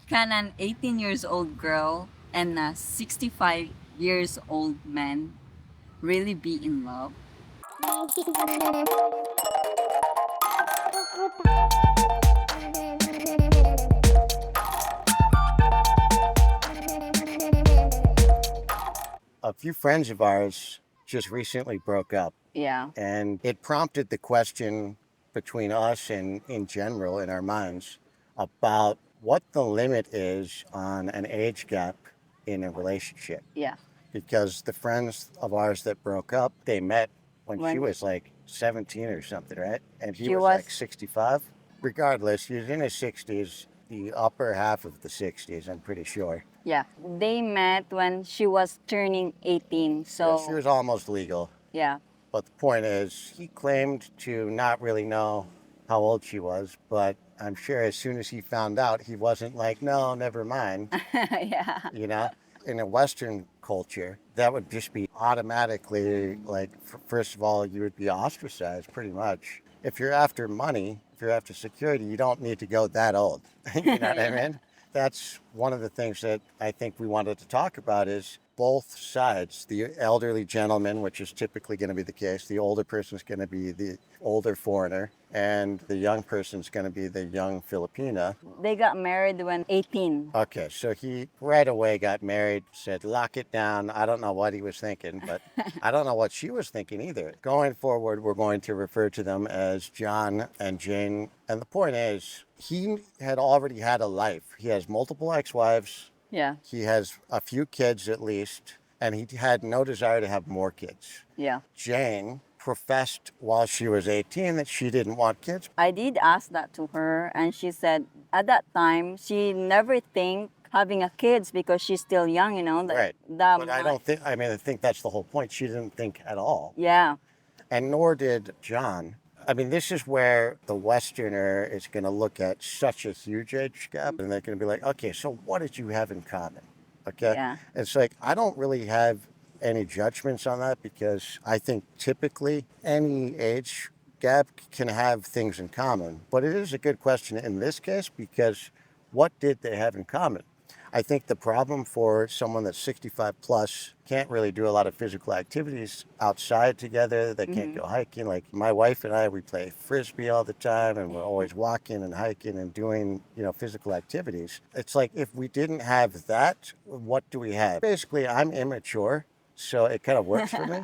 Can an 18 years old girl and a 65 years old man really be in love? A few friends of ours just recently broke up, Yeah. and it prompted the question between us and in general in our minds about what the limit is on an age gap in a relationship. Yeah. Because the friends of ours that broke up, they met when she When was like 17 or something, right? And he she was like was 65. Regardless, he was in his 60s, the upper half of the 60s, I'm pretty sure. Yeah, they met when she was turning 18. Yeah, she So, was almost legal. yeah. But the point is, he claimed to not really know how old she was, but I'm sure as soon as he found out, he wasn't like, no, never mind. Yeah. You know, in a Western culture, that would just be automatically like, first of all, you would be ostracized pretty much. If you're after money, if you're after security, you don't need to go that old. You know what I Yeah. mean? That's one of the things that I think we wanted to talk about is both sides. The elderly gentleman, which is typically going to be the case, the older person is going to be the older foreigner, and the young person is going to be the young Filipina. They got married when 18. Okay, so he right away got married, said, lock it down. I don't know what he was thinking, but I don't know what she was thinking either. Going forward, we're going to refer to them as John and Jane. And the point is, he had already had a life. He has multiple ex wives, Yeah. he has a few kids at least, and he had no desire to have more kids. Yeah. Jane professed while she was 18 that she didn't want kids. I did ask that to her, and she said at that time she never think having a kids because she's still young, you know. Right. That But I don't think, I mean, I think that's the whole point. She didn't think at all. Yeah. And nor did John. I mean, this is where the Westerner is going to look at such a huge age gap and they're going to be like, okay, so what did you have in common? Okay. Yeah. It's like, I don't really have any judgments on that because I think typically any age gap can have things in common. But it is a good question in this case because what did they have in common? I think the problem for someone that's 65 plus can't really do a lot of physical activities outside together. They can't go hiking. Like my wife and I, we play frisbee all the time and we're always walking and hiking and doing, physical activities. It's like if we didn't have that, what do we have? Basically, I'm immature, so it kind of works for me.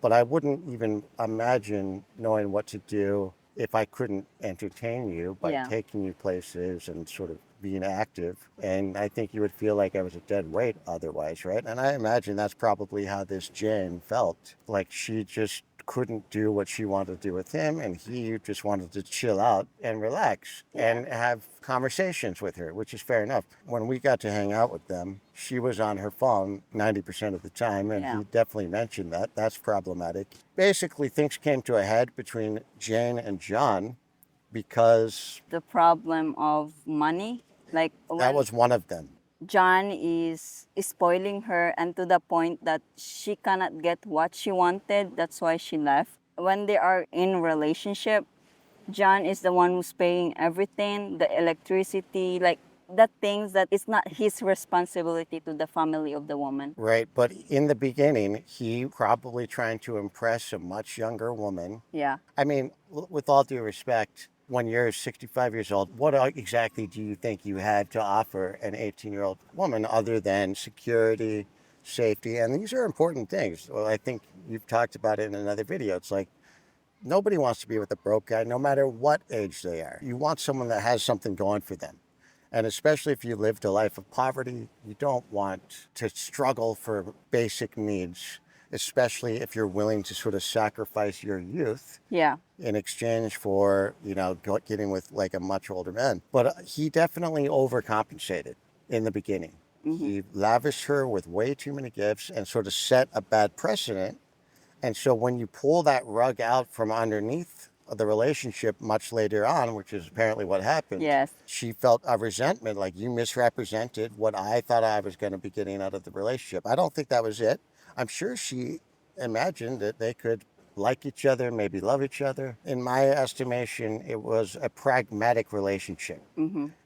But I wouldn't even imagine knowing what to do if I couldn't entertain you by Yeah. taking you places and sort of being active. And I think you would feel like I was a dead weight otherwise, right? And I imagine that's probably how this Jane felt. Like she just couldn't do what she wanted to do with him, and he just wanted to chill out and relax and have conversations with her, which is fair enough. When we got to hang out with them, she was on her phone 90% of the time, and Yeah. he definitely mentioned that. That's problematic. Basically, things came to a head between Jane and John because The problem of money, like that when was one of them. John is spoiling her and to the point that she cannot get what she wanted. That's why she left. When they are in relationship, John is the one who's paying everything, the electricity, like the things that it's not his responsibility to the family of the woman. Right. But in the beginning, he probably trying to impress a much younger woman. Yeah. I mean, with all due respect, when you're 65 years old, what exactly do you think you had to offer an 18-year-old woman other than security, safety? And these are important things. Well, I think you've talked about it in another video. It's like nobody wants to be with a broke guy, no matter what age they are. You want someone that has something going for them. And especially if you lived a life of poverty, you don't want to struggle for basic needs, especially if you're willing to sort of sacrifice your youth Yeah. in exchange for, getting with like a much older man. But he definitely overcompensated in the beginning. He lavished her with way too many gifts and sort of set a bad precedent. And so when you pull that rug out from underneath the relationship much later on, which is apparently what happened, Yes. she felt a resentment, like you misrepresented what I thought I was going to be getting out of the relationship. I don't think that was it. I'm sure she imagined that they could like each other, maybe love each other. In my estimation, it was a pragmatic relationship.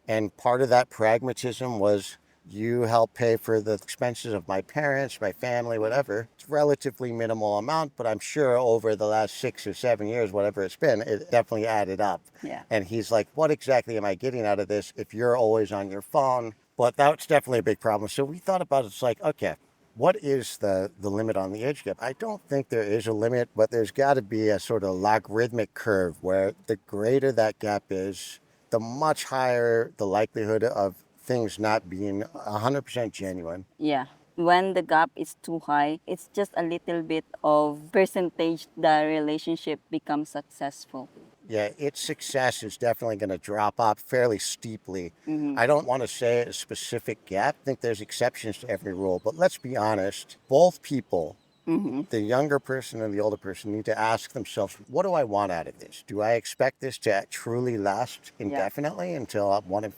And part of that pragmatism was you help pay for the expenses of my parents, my family, whatever. It's a relatively minimal amount, but I'm sure over the last 6 or 7 years, whatever it's been, it definitely added up. Yeah. And he's like, what exactly am I getting out of this if you're always on your phone? But that's definitely a big problem. So we thought about it. It's like, okay, what is the limit on the age gap? I don't think there is a limit, but there's got to be a sort of logarithmic curve where the greater that gap is, the much higher the likelihood of things not being 100% genuine. Yeah. When the gap is too high, it's just a little bit of percentage the relationship becomes successful. Yeah, its success is definitely going to drop off fairly steeply. Mm-hmm. I don't want to say a specific gap. I think there's exceptions to every rule, but let's be honest. Both people, Mm-hmm. the younger person and the older person, need to ask themselves, what do I want out of this? Do I expect this to truly last indefinitely until one of,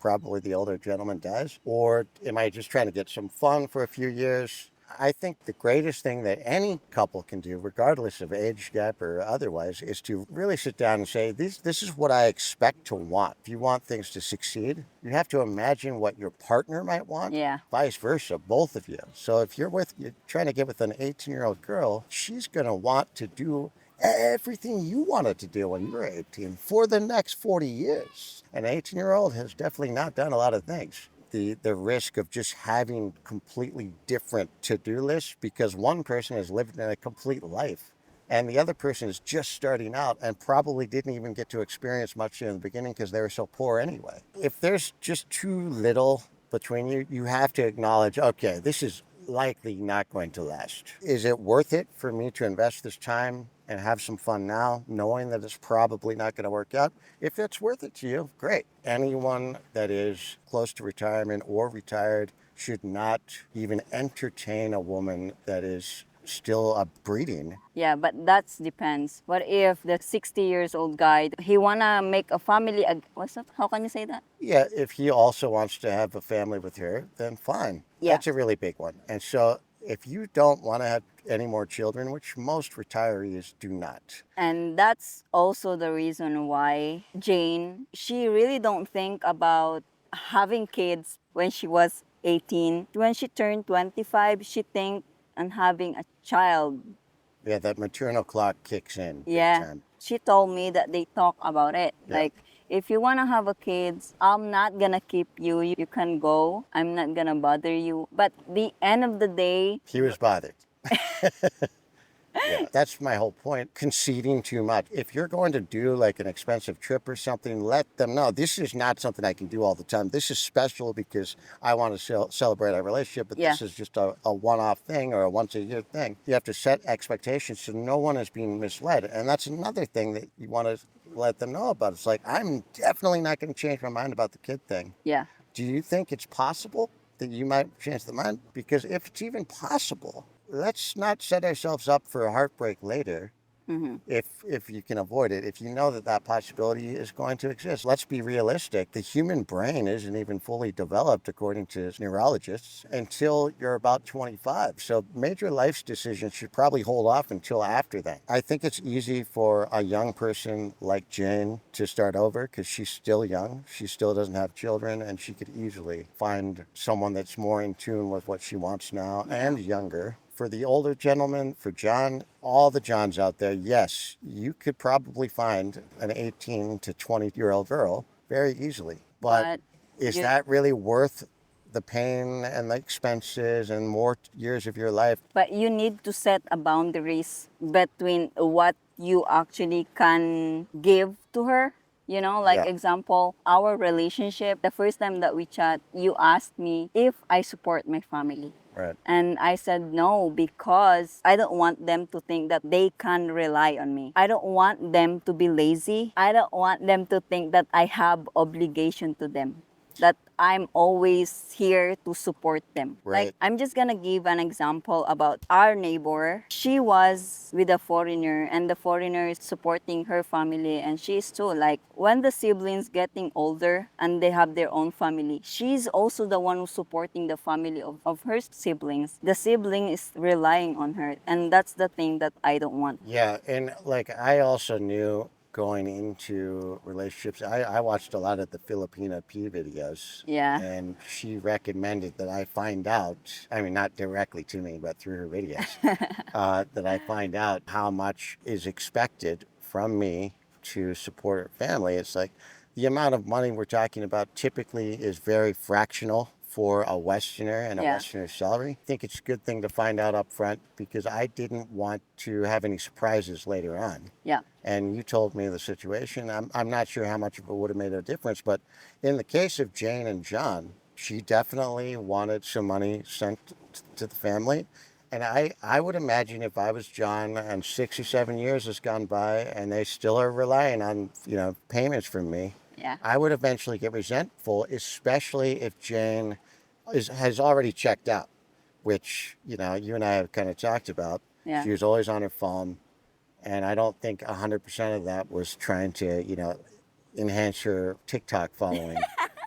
probably the older gentleman does? Or am I just trying to get some fun for a few years? I think the greatest thing that any couple can do, regardless of age gap or otherwise, is to really sit down and say, this is what I expect to want. If you want things to succeed, you have to imagine what your partner might want. Yeah. Vice versa, both of you. So if you're trying to get with an 18-year-old girl, she's going to want to do everything you wanted to do when you were 18 for the next 40 years. An 18-year-old has definitely not done a lot of things. The risk of just having completely different to-do lists because one person has lived in a complete life and the other person is just starting out and probably didn't even get to experience much in the beginning because they were so poor anyway. If there's just too little between you, you have to acknowledge, okay, this is likely not going to last. Is it worth it for me to invest this time and have some fun now, knowing that it's probably not going to work out? If it's worth it to you, great. Anyone that is close to retirement or retired should not even entertain a woman that is still breeding. Yeah, but that depends. What if the 60 years old guy, he wanna make a family, what's that? How can you say that? Yeah, if he also wants to have a family with her, then fine. Yeah. That's a really big one. And so if you don't want to have any more children, which most retirees do not. And that's also the reason why Jane, she really don't think about having kids when she was 18. When she turned 25, she think on having a child. Yeah, that maternal clock kicks in big Yeah. time. She told me that they talk about it. Yeah. Like, if you want to have a kids, I'm not gonna keep you. You can go. I'm not gonna bother you. But the end of the day, He was bothered. Yeah, that's my whole point. Conceding too much. If you're going to do like an expensive trip or something, let them know this is not something I can do all the time. This is special because I want to celebrate our relationship, but this is just a one-off thing or a once-a-year thing. You have to set expectations so no one is being misled. And that's another thing that you want to let them know about. It's like, I'm definitely not going to change my mind about the kid thing. yeah. Do you think it's possible that you might change the mind? Because if it's even possible, let's not set ourselves up for a heartbreak later. Mm-hmm. If you can avoid it, if you know that possibility is going to exist. Let's be realistic. The human brain isn't even fully developed, according to neurologists, until you're about 25. So major life decisions should probably hold off until after that. I think it's easy for a young person like Jane to start over because she's still young. She still doesn't have children, and she could easily find someone that's more in tune with what she wants now and younger. For the older gentleman, for John, all the Johns out there, yes, you could probably find an 18 to 20-year-old girl very easily. But is that really worth the pain and the expenses and more years of your life? But you need to set a boundaries between what you actually can give to her. You know, like example, our relationship, the first time that we chat, you asked me if I support my family. Right. And I said no because I don't want them to think that they can rely on me. I don't want them to be lazy. I don't want them to think that I have obligation to them, that I'm always here to support them. Right. Like, I'm just gonna give an example about our neighbor. She was with a foreigner and the foreigner is supporting her family and she's too. Like, when the siblings getting older and they have their own family, she's also the one who's supporting the family of her siblings. The sibling is relying on her, and that's the thing that I don't want. Yeah, and like I also knew going into relationships. I watched a lot of the Filipina P videos, Yeah. and she recommended that I find out, I mean, not directly to me, but through her videos, that I find out how much is expected from me to support her family. It's like the amount of money we're talking about typically is very fractional for a Westerner and a Yeah. Westerner salary. I think it's a good thing to find out up front because I didn't want to have any surprises later on. Yeah. And you told me the situation. I'm not sure how much of it would have made a difference, but in the case of Jane and John, she definitely wanted some money sent to the family. And I would imagine if I was John and 6 or 7 years has gone by and they still are relying on, payments from me, Yeah. I would eventually get resentful, especially if Jane has already checked out, which, you and I have kind of talked about. Yeah. She was always on her phone. And I don't think 100% of that was trying to, enhance her TikTok following.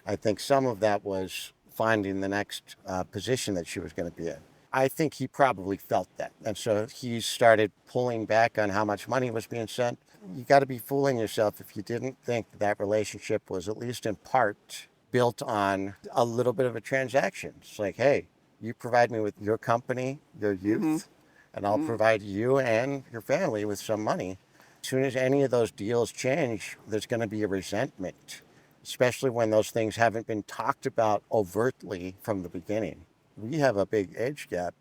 I think some of that was finding the next position that she was going to be in. I think he probably felt that. And so he started pulling back on how much money was being sent. You got to be fooling yourself if you didn't think that relationship was at least in part built on a little bit of a transaction. It's like, hey, you provide me with your company, your youth, and I'll provide you and your family with some money. As soon as any of those deals change, there's going to be a resentment, especially when those things haven't been talked about overtly from the beginning. We have a big age gap,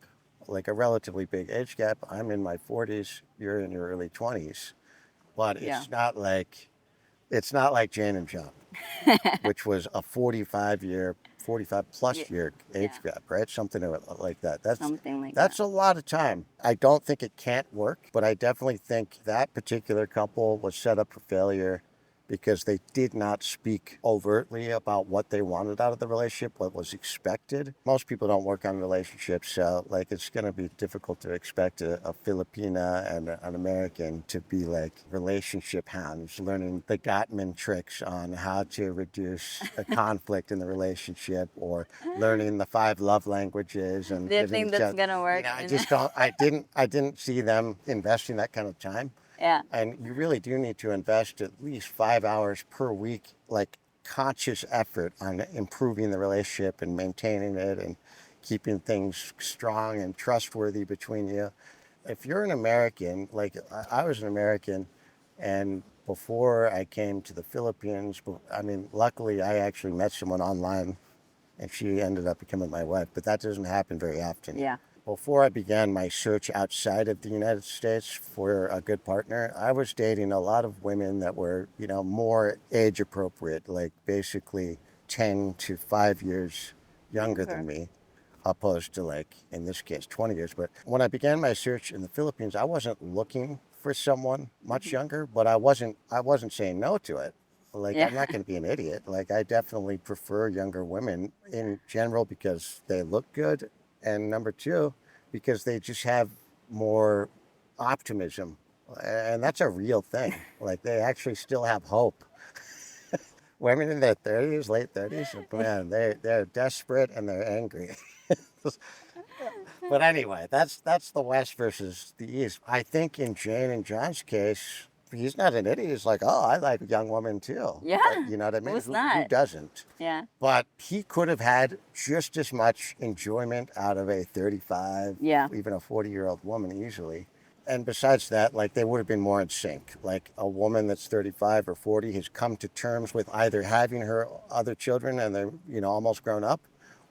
like a relatively big age gap. I'm in my 40s, you're in your early 20s, but Yeah. it's not like Jane and John, which was a 45 plus year age Yeah. gap, right? Something like that. Something like That's that. a lot of time. I don't think it can't work, but I definitely think that particular couple was set up for failure because they did not speak overtly about what they wanted out of the relationship, what was expected. Most people don't work on relationships, so like it's going to be difficult to expect a Filipina and an American to be like relationship hounds, learning the Gottman tricks on how to reduce a conflict in the relationship, or learning the 5 love languages and Do you giving think each that's other. gonna work? I just don't. I didn't see them investing that kind of time. Yeah. And you really do need to invest at least 5 hours per week, like conscious effort on improving the relationship and maintaining it and keeping things strong and trustworthy between you. If you're an American, like I was an American, and before I came to the Philippines, I mean, luckily I actually met someone online and she ended up becoming my wife, but that doesn't happen very often. Yeah. Before I began my search outside of the United States for a good partner, I was dating a lot of women that were, more age appropriate, like basically 10 to 5 years younger than me, opposed to like, in this case, 20 years. But when I began my search in the Philippines, I wasn't looking for someone much younger, but I wasn't saying no to it. Like, Yeah. I'm not going to be an idiot. Like, I definitely prefer younger women in general because they look good. And number two, because they just have more optimism. And that's a real thing. Like, they actually still have hope. Women in their 30s, late 30s, man, they're desperate and they're angry. But anyway, that's the West versus the East. I think in Jane and John's case, he's not an idiot. He's like, oh, I like a young woman too. Yeah. You know what I mean? Who's Who not? doesn't? Yeah. But he could have had just as much enjoyment out of a 35, Yeah. even a 40-year-old woman easily. And besides that, like they would have been more in sync. Like a woman that's 35 or 40 has come to terms with either having her other children and they're, almost grown up,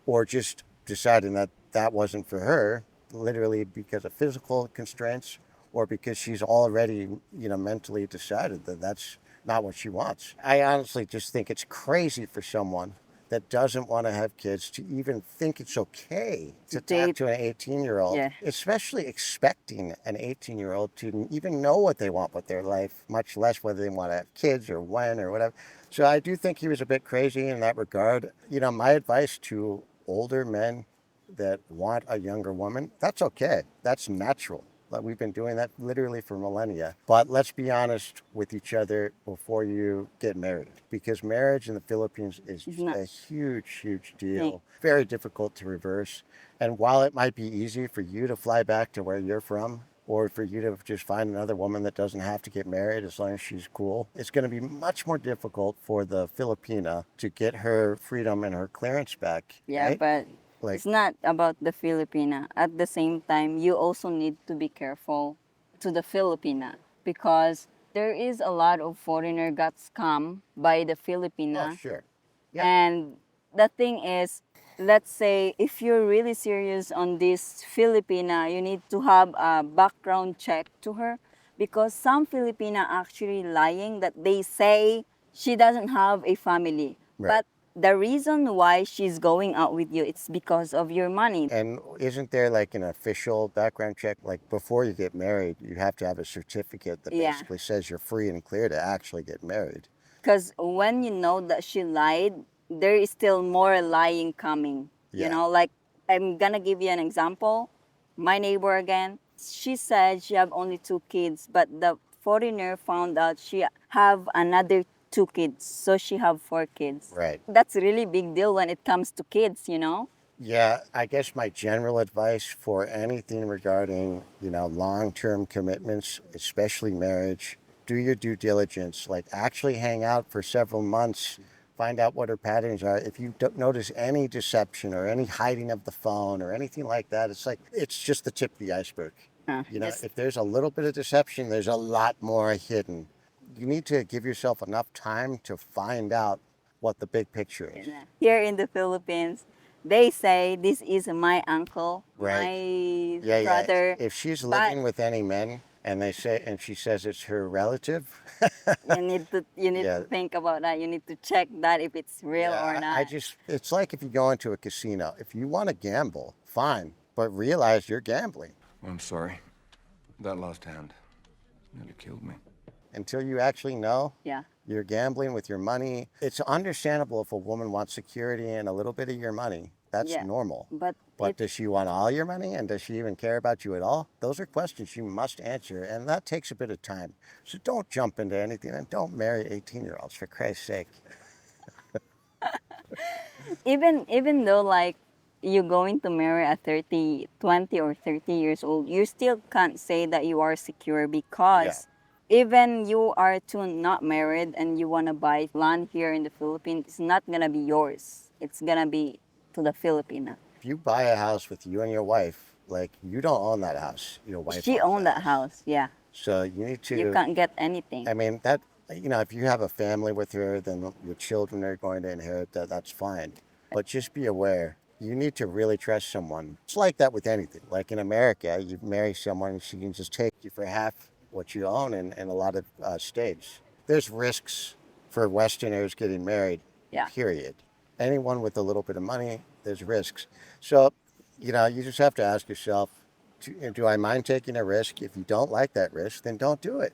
or just deciding that that wasn't for her, literally because of physical constraints or because she's already, mentally decided that that's not what she wants. I honestly just think it's crazy for someone that doesn't want to have kids to even think it's okay to talk Date. to an 18-year-old, Yeah. especially expecting an 18-year-old to even know what they want with their life, much less whether they want to have kids or when or whatever. So I do think he was a bit crazy in that regard. My advice to older men that want a younger woman, that's okay. That's natural. Like we've been doing that literally for millennia. But let's be honest with each other before you get married, because marriage in the Philippines is not a huge, huge thing. deal. Very difficult to reverse. And while it might be easy for you to fly back to where you're from or for you to just find another woman that doesn't have to get married as long as she's cool. It's going to be much more difficult for the Filipina to get her freedom and her clearance back, Yeah, right? but Like, it's not about the Filipina. At the same time, you also need to be careful to the Filipina because there is a lot of foreigner got scammed by the oh, Filipina. sure. Yeah, And the thing is, let's say if you're really serious on this Filipina, you need to have a background check to her because some Filipina actually lying that they say she doesn't have a family. right. But the reason why she's going out with you, it's because of your money. And isn't there like an official background check? Like before you get married, you have to have a certificate that Yeah. basically says you're free and clear to actually get married. Because when you know that she lied, there is still more lying coming. You Yeah. know, like I'm gonna give you an example. My neighbor again, she said she have only 2 kids, but the foreigner found out she have another 2 kids, so she have 4 kids. Right. That's really big deal when it comes to kids, you know. Yeah, I guess my general advice for anything regarding, long-term commitments, especially marriage, do your due diligence. Like actually hang out for several months, find out what her patterns are. If you don't notice any deception or any hiding of the phone or anything like that, it's like it's just the tip of the iceberg. Just If there's a little bit of deception, there's a lot more hidden. You need to give yourself enough time to find out what the big picture is. here in the Philippines, they say this is my uncle, Right. my Yeah, yeah. brother, If she's but living with any men and she says it's her relative, you need to yeah, think about that. You need to check that if it's real or yeah, I not. just it's like if you go into a casino. If you want to gamble, fine, but realize you're gambling. I'm sorry. That last hand nearly killed me. Until you actually know Yeah. you're gambling with your money. It's understandable if a woman wants security and a little bit of your money. That's Yeah. normal. But But does she want all your money and does she even care about you at all? Those are questions you must answer, and that takes a bit of time. So don't jump into anything and don't marry 18-year-olds, for Christ's sake. even though like you're going to marry at 30, 20 or 30 years old, you still can't say that you are secure Yeah. because even you are to not married and you want to buy land here in the Philippines, it's not gonna be yours. It's gonna be to the Filipina. If you buy a house with you and your wife, like you don't own that house. Your wife She owns owned that house. Yeah. So you need You to, can't get anything. I mean, that, if you have a family with her, then your children are going to inherit that. That's fine. But just be aware, you need to really trust someone. It's like that with anything. Like in America, you marry someone, she can just take you for half what you own in a lot of states. There's risks for Westerners getting married, Yeah. period. Anyone with a little bit of money, there's risks. So, you just have to ask yourself, do I mind taking a risk? If you don't like that risk, then don't do it.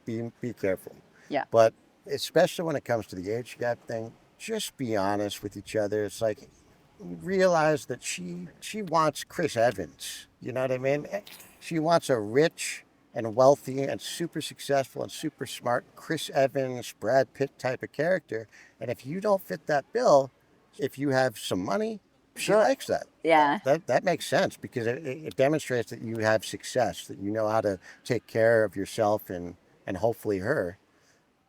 Be careful. Yeah. But especially when it comes to the age gap thing, just be honest with each other. It's like realize that she wants Chris Evans. You know what I mean? She wants a rich and wealthy and super successful and super smart Chris Evans, Brad Pitt type of character. And if you don't fit that bill, if you have some money, she Good. likes that. Yeah. That makes sense because it demonstrates that you have success, that you know how to take care of yourself and hopefully her.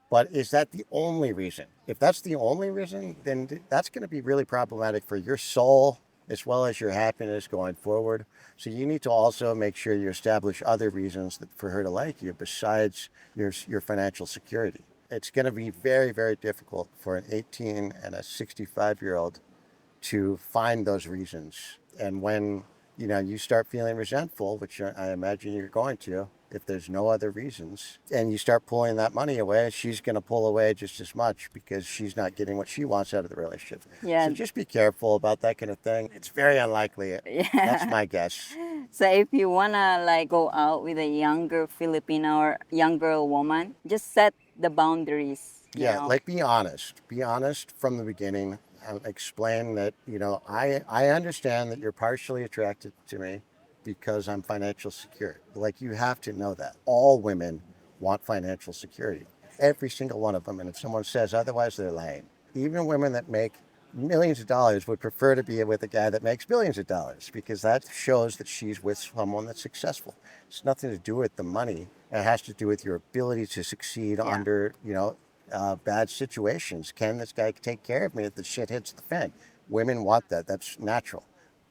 But is that the only reason? If that's the only reason, then that's going to be really problematic for your soul as well as your happiness going forward. So you need to also make sure you establish other reasons for her to like you besides your financial security. It's going to be very, very difficult for an 18 and a 65-year-old to find those reasons. And when you start feeling resentful, which I imagine you're going to, if there's no other reasons, and you start pulling that money away, she's going to pull away just as much because she's not getting what she wants out of the relationship. Yeah. So just be careful about that kind of thing. It's very unlikely. Yeah. That's my guess. So if you wanna like go out with a younger Filipino or younger woman, just set the boundaries. Yeah, know? like be honest. Be honest from the beginning. Explain that, I understand that you're partially attracted to me because I'm financial secure. Like you have to know that. All women want financial security. Every single one of them. And if someone says otherwise, they're lying. Even women that make millions of dollars would prefer to be with a guy that makes billions of dollars because that shows that she's with someone that's successful. It's nothing to do with the money. It has to do with your ability to succeed Yeah. under, bad situations. Can this guy take care of me if the shit hits the fan? Women want that. That's natural.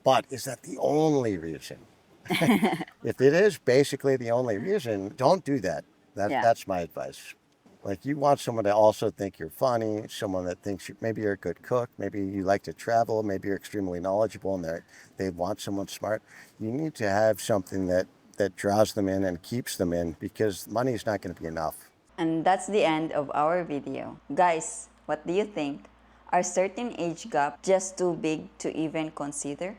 But is that the only reason? If it is basically the only reason, don't do that. Yeah. That's my advice. Like you want someone to also think you're funny, someone that thinks maybe you're a good cook, maybe you like to travel, maybe you're extremely knowledgeable, and they want someone smart. You need to have something that draws them in and keeps them in because money is not going to be enough. And that's the end of our video. Guys, what do you think? Are certain age gap just too big to even consider?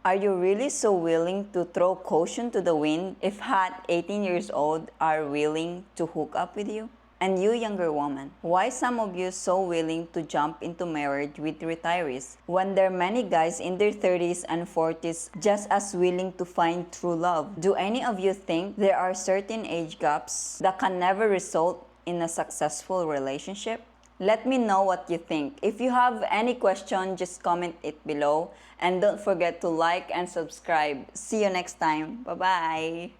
Are you really so willing to throw caution to the wind if hot 18 years old are willing to hook up with you? And you younger woman, why some of you so willing to jump into marriage with retirees when there are many guys in their 30s and 40s just as willing to find true love? Do any of you think there are certain age gaps that can never result in a successful relationship? Let me know what you think. If you have any question, just comment it below. And don't forget to like and subscribe. See you next time. Bye-bye.